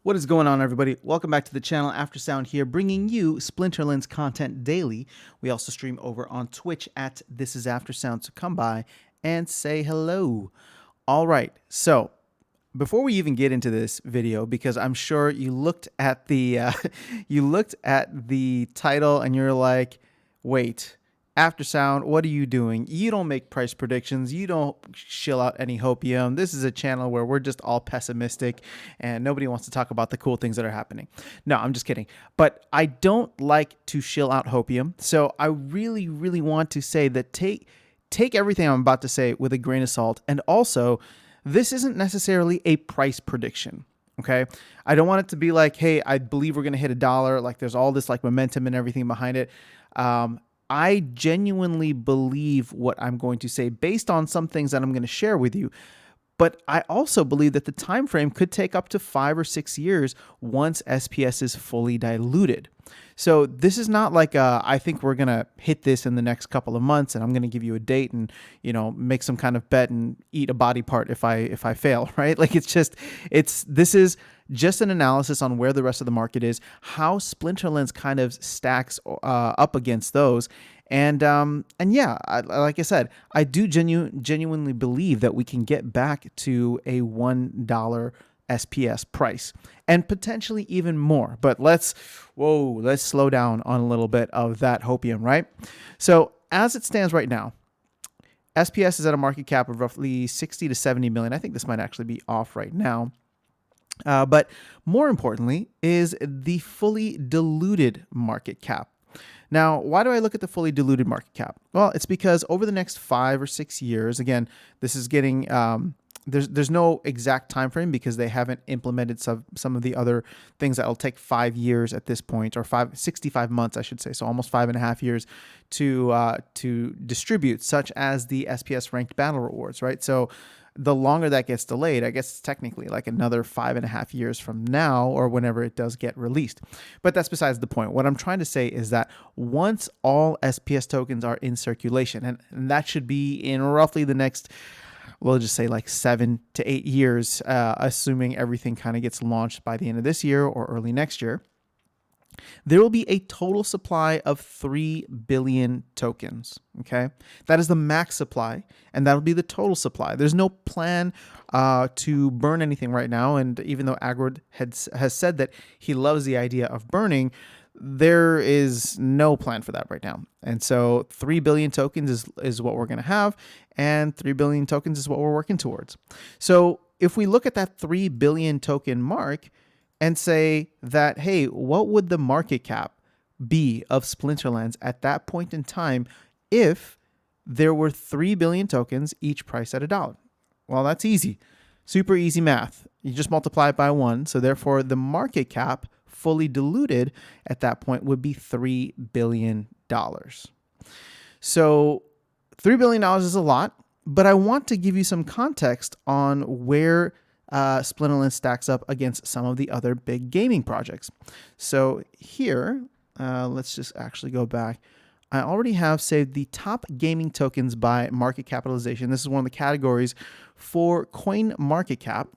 What is going on, everybody? Welcome back to the channel. Aftersound here, bringing you Splinterlands content daily. We also stream over on Twitch at This Is Aftersound, so come by and say hello. All right, so before we even get into this video, because I'm sure you looked at the title and you're like, wait. Aftersound, what are you doing? You don't make price predictions. You don't shill out any hopium. This is a channel where we're just all pessimistic and nobody wants to talk about the cool things that are happening. No, I'm just kidding. But I don't like to shill out hopium. So I really, really want to say that take everything I'm about to say with a grain of salt. And also, this isn't necessarily a price prediction. Okay. I don't want it to be like, hey, I believe we're going to hit $1. Like there's all this like momentum and everything behind it. I genuinely believe what I'm going to say based on some things that I'm going to share with you. But I also believe that the time frame could take up to 5 or 6 years once SPS is fully diluted. So this is not like I think we're going to hit this in the next couple of months and I'm going to give you a date and, you know, make some kind of bet and eat a body part if I fail, right? Like this is just an analysis on where the rest of the market is, how Splinterlands kind of stacks up against those. And yeah, like I said, I do genuinely believe that we can get back to a $1 SPS price and potentially even more. But let's slow down on a little bit of that hopium, right? So as it stands right now, SPS is at a market cap of roughly 60 to 70 million. I think this might actually be off right now. But more importantly is the fully diluted market cap. Now, why do I look at the fully diluted market cap? Well, it's because over the next 5 or 6 years, again, this is getting, there's no exact time frame because they haven't implemented some of the other things that will take 5 years at this point, or 65 months, I should say. So almost 5.5 years to distribute, such as the SPS ranked battle rewards, right? So the longer that gets delayed, I guess it's technically like another 5.5 years from now or whenever it does get released. But that's besides the point. What I'm trying to say is that once all SPS tokens are in circulation, and that should be in roughly the next, we'll just say like 7 to 8 years, assuming everything kind of gets launched by the end of this year or early next year, there will be a total supply of 3 billion tokens. Okay, that is the max supply, and that'll be the total supply. There's no plan to burn anything right now, and even though Agrid has said that he loves the idea of burning, there is no plan for that right now. And so 3 billion tokens is what we're going to have, and 3 billion tokens is what we're working towards. So if we look at that 3 billion token mark and say that, hey, what would the market cap be of Splinterlands at that point in time if there were 3 billion tokens, each priced at $1? Well, that's easy. Super easy math. You just multiply it by 1. So therefore, the market cap fully diluted at that point would be $3 billion. So $3 billion is a lot, but I want to give you some context on where Splinterlands stacks up against some of the other big gaming projects. So here, let's just actually go back. I already have saved the top gaming tokens by market capitalization. This is one of the categories for CoinMarketCap.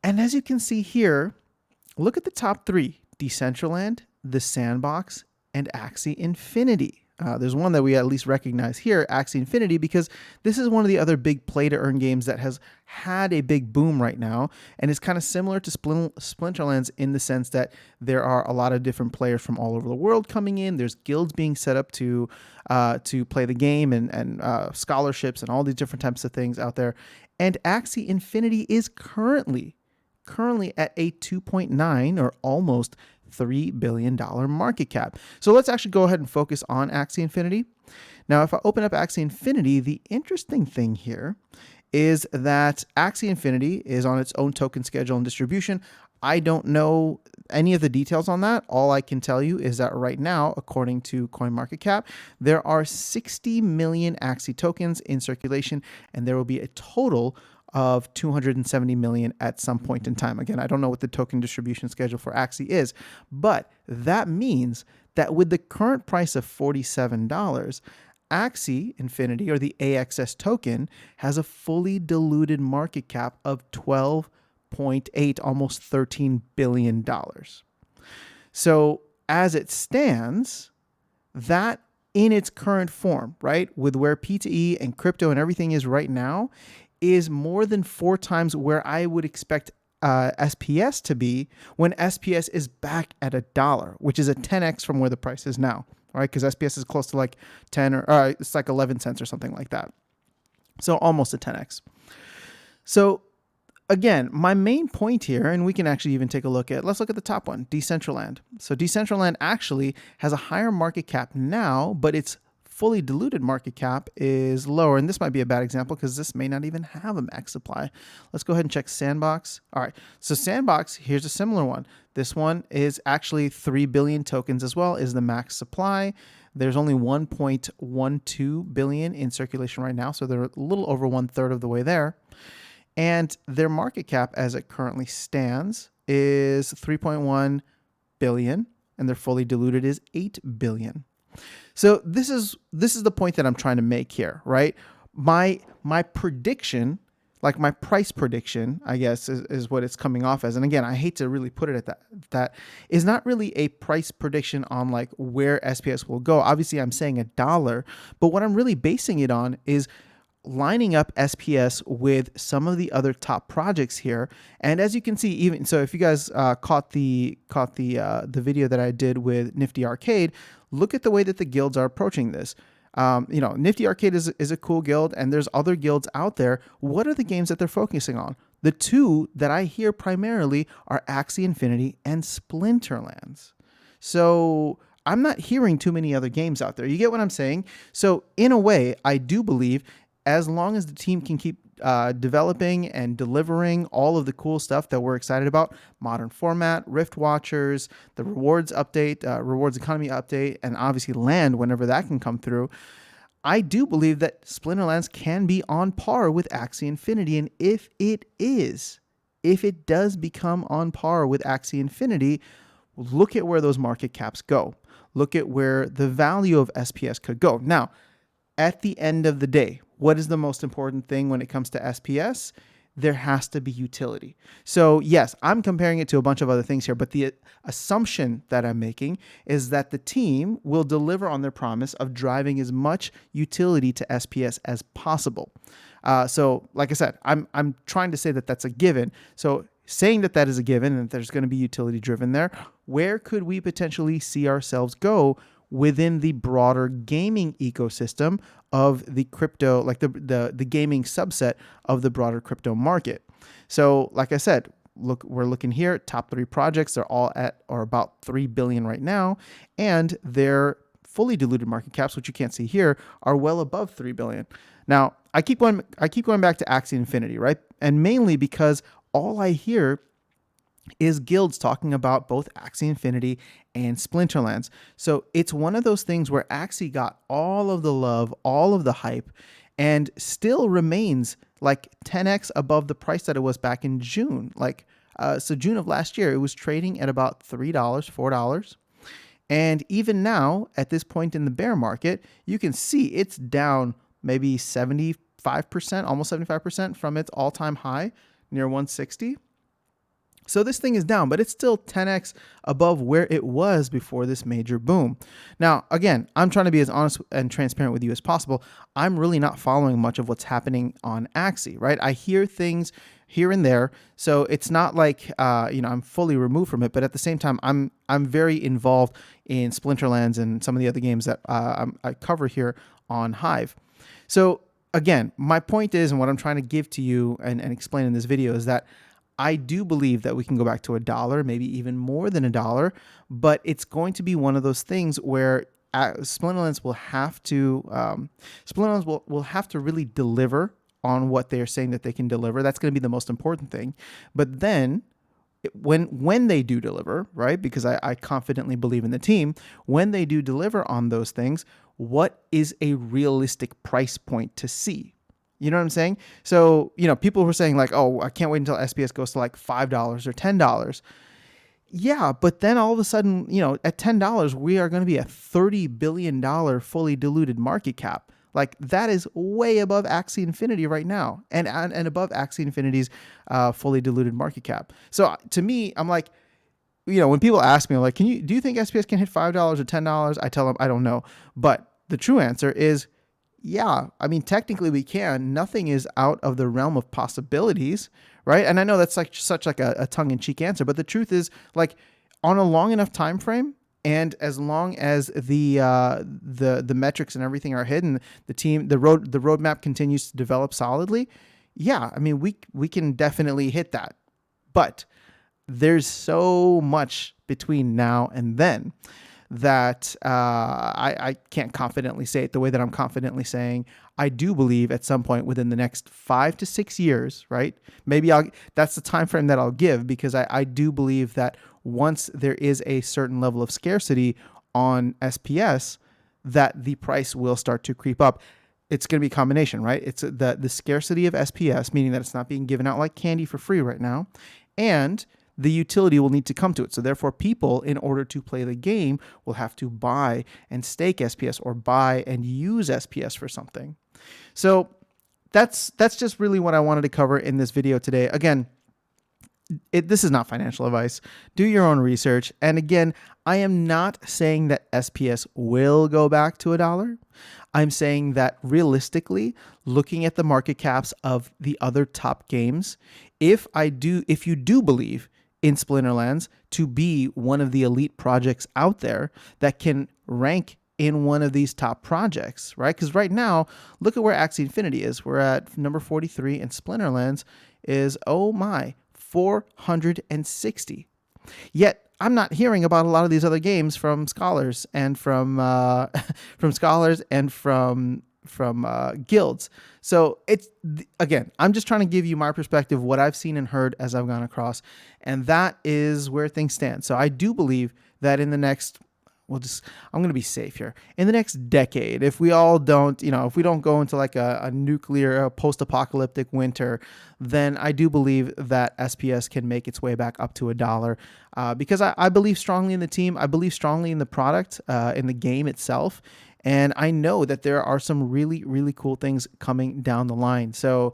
And as you can see here, look at the top 3: Decentraland, The Sandbox, and Axie Infinity. There's one that we at least recognize here, Axie Infinity, because this is one of the other big play-to-earn games that has had a big boom right now, and is kind of similar to Splinterlands in the sense that there are a lot of different players from all over the world coming in. There's guilds being set up to play the game, and scholarships and all these different types of things out there. And Axie Infinity is currently at a 2.9 or almost $3 billion market cap. So let's actually go ahead and focus on Axie Infinity. Now, if I open up Axie Infinity, the interesting thing here is that Axie Infinity is on its own token schedule and distribution. I don't know any of the details on that. All I can tell you is that right now, according to CoinMarketCap, there are 60 million Axie tokens in circulation, and there will be a total of 270 million at some point in time. Again, I don't know what the token distribution schedule for Axie is, but that means that with the current price of $47, Axie Infinity, or the AXS token, has a fully diluted market cap of $12 12.8, almost $13 billion. So as it stands, that in its current form, right, with where P2E and crypto and everything is right now, is more than 4 times where I would expect SPS to be when SPS is back at $1, which is a 10x from where the price is now, right? Because SPS is close to like 10 or it's like 11 cents or something like that. So almost a 10x. So again, my main point here, and we can actually even take a look at, let's look at the top one, Decentraland. So Decentraland actually has a higher market cap now, but its fully diluted market cap is lower. And this might be a bad example because this may not even have a max supply. Let's go ahead and check Sandbox. All right, so Sandbox, here's a similar one. This one is actually 3 billion tokens as well, is the max supply. There's only 1.12 billion in circulation right now, so they're a little over 1/3 of the way there. And their market cap as it currently stands is 3.1 billion, and their fully diluted is 8 billion. So this is the point that I'm trying to make here, right? My prediction, like my price prediction, I guess is what it's coming off as. And again, I hate to really put it at that is not really a price prediction on like where SPS will go. Obviously, I'm saying $1, but what I'm really basing it on is lining up SPS with some of the other top projects here. And as you can see, even so, if you guys caught the video that I did with Nifty Arcade, look at the way that the guilds are approaching this. Nifty Arcade is a cool guild, and there's other guilds out there. What are the games that they're focusing on? The two that I hear primarily are Axie Infinity and Splinterlands. So I'm not hearing too many other games out there. You get what I'm saying? So in a way, I do believe as long as the team can keep developing and delivering all of the cool stuff that we're excited about, modern format, Rift Watchers, the rewards update, rewards economy update, and obviously land whenever that can come through, I do believe that Splinterlands can be on par with Axie Infinity. And if it does become on par with Axie Infinity, look at where those market caps go. Look at where the value of SPS could go. Now, at the end of the day, what is the most important thing when it comes to SPS? There has to be utility. So yes, I'm comparing it to a bunch of other things here, but the assumption that I'm making is that the team will deliver on their promise of driving as much utility to SPS as possible. So like I said, I'm trying to say that that's a given. So saying that is a given and that there's going to be utility driven there, where could we potentially see ourselves go within the broader gaming ecosystem of the crypto, like the gaming subset of the broader crypto market? So like I said, look, we're looking here, top 3 projects, they're all at or about 3 billion right now, and their fully diluted market caps, which you can't see here, are well above 3 billion. Now, I keep going back to Axie Infinity, right? And mainly because all I hear is guilds talking about both Axie Infinity and Splinterlands. So it's one of those things where Axie got all of the love, all of the hype, and still remains like 10x above the price that it was back in June. So June of last year, it was trading at about $3, $4. And even now, at this point in the bear market, you can see it's down maybe 75%, almost 75% from its all-time high near 160. So this thing is down, but it's still 10x above where it was before this major boom. Now, again, I'm trying to be as honest and transparent with you as possible. I'm really not following much of what's happening on Axie, right? I hear things here and there, so it's not like I'm fully removed from it. But at the same time, I'm very involved in Splinterlands and some of the other games that I cover here on Hive. So again, my point is, and what I'm trying to give to you and explain in this video is that I do believe that we can go back to $1, maybe even more than $1, but it's going to be one of those things where Splinterlands will have to will have to really deliver on what they're saying that they can deliver. That's going to be the most important thing. But then when they do deliver, right, because I confidently believe in the team, when they do deliver on those things, what is a realistic price point to see? You know what I'm saying? So, people were saying like, oh, I can't wait until SPS goes to like $5 or $10. Yeah, but then all of a sudden, at $10, we are going to be a $30 billion fully diluted market cap. Like that is way above Axie Infinity right now, and above Axie Infinity's fully diluted market cap. So to me, I'm like, when people ask me like, do you think SPS can hit $5 or $10? I tell them I don't know, but the true answer is yeah. I mean, technically we can. Nothing is out of the realm of possibilities, right? And I know that's like such like a tongue-in-cheek answer, but the truth is, like, on a long enough time frame, and as long as the metrics and everything are hidden, the roadmap continues to develop solidly. Yeah, I mean, we can definitely hit that, but there's so much between now and then that I can't confidently say it the way that I'm confidently saying I do believe at some point within the next 5 to 6 years, right? Maybe that's the time frame that I'll give, because I do believe that once there is a certain level of scarcity on SPS, that the price will start to creep up. It's going to be a combination, right? It's the scarcity of SPS, meaning that it's not being given out like candy for free right now, and the utility will need to come to it. So therefore, people, in order to play the game, will have to buy and stake SPS or buy and use SPS for something. So that's just really what I wanted to cover in this video today. Again, this is not financial advice. Do your own research. And again, I am not saying that SPS will go back to $1. I'm saying that realistically, looking at the market caps of the other top games, if you do believe in Splinterlands to be one of the elite projects out there that can rank in one of these top projects, right? Because right now, look at where Axie Infinity is. We're at number 43, and Splinterlands is, oh my, 460. Yet I'm not hearing about a lot of these other games from scholars and from guilds. So it's, again, I'm just trying to give you my perspective, what I've seen and heard as I've gone across, and that is where things stand. So I do believe that in the next, I'm going to be safe here, in the next decade, if we don't go into like a nuclear post-apocalyptic winter, then I do believe that SPS can make its way back up to $1, because I believe strongly in the team. I believe strongly in the product, in the game itself. And I know that there are some really, really cool things coming down the line. So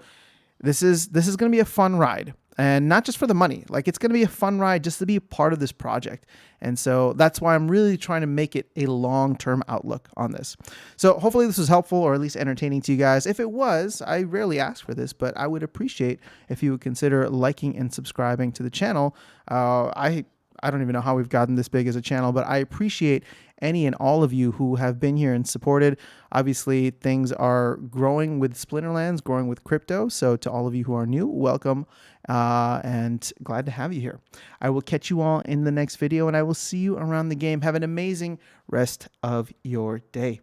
this is going to be a fun ride, and not just for the money. Like, it's going to be a fun ride just to be a part of this project. And so that's why I'm really trying to make it a long-term outlook on this. So hopefully this was helpful, or at least entertaining to you guys. If it was, I rarely ask for this, but I would appreciate if you would consider liking and subscribing to the channel. I don't even know how we've gotten this big as a channel, but I appreciate any and all of you who have been here and supported. Obviously, things are growing with Splinterlands, growing with crypto. So to all of you who are new, welcome, and glad to have you here. I will catch you all in the next video, and I will see you around the game. Have an amazing rest of your day.